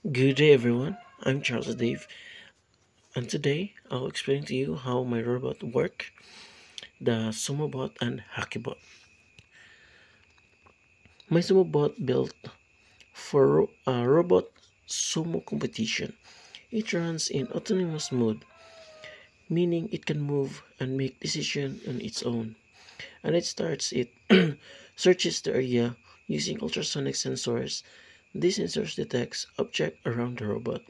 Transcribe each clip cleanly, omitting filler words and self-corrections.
Good day, everyone. I'm Charles Dave, and today I'll explain to you how my robot work, the SumoBot and HakiBot. My SumoBot built for a robot sumo competition. It runs in autonomous mode, meaning it can move and make decisions on its own. And it searches the area using ultrasonic sensors. These sensors detects objects around the robot.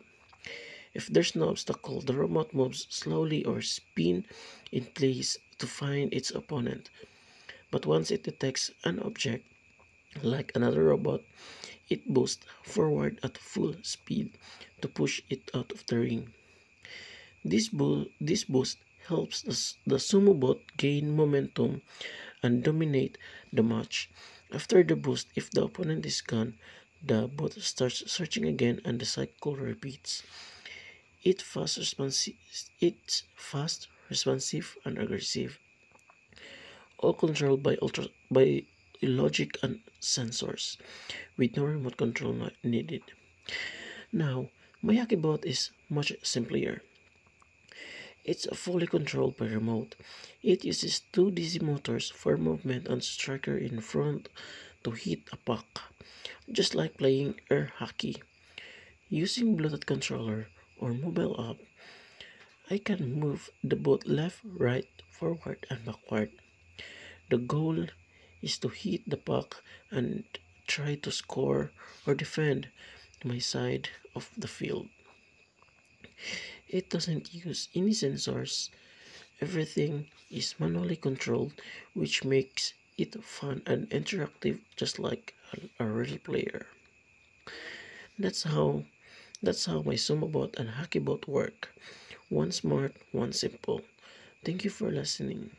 If there's no obstacle, the robot moves slowly or spin in place to find its opponent. But once it detects an object, like another robot, it boosts forward at full speed to push it out of the ring. This boost helps the sumo bot gain momentum and dominate the match. After the boost, if the opponent is gone, the bot starts searching again and the cycle repeats. It's fast, responsive, and aggressive, all controlled by logic and sensors, with no remote control needed. Now, Mayakibot is much simpler. It's fully controlled by remote. It uses two DC motors for movement and striker in front to hit a puck, just like playing air hockey. Using Bluetooth controller or mobile app, I can move the boat left, right, forward, and backward. The goal is to hit the puck and try to score or defend my side of the field. It doesn't use any sensors. Everything is manually controlled, which makes it fun and interactive just like a real player. That's how that's how my SumoBot and HakiBot work. One smart, one simple. Thank you for listening.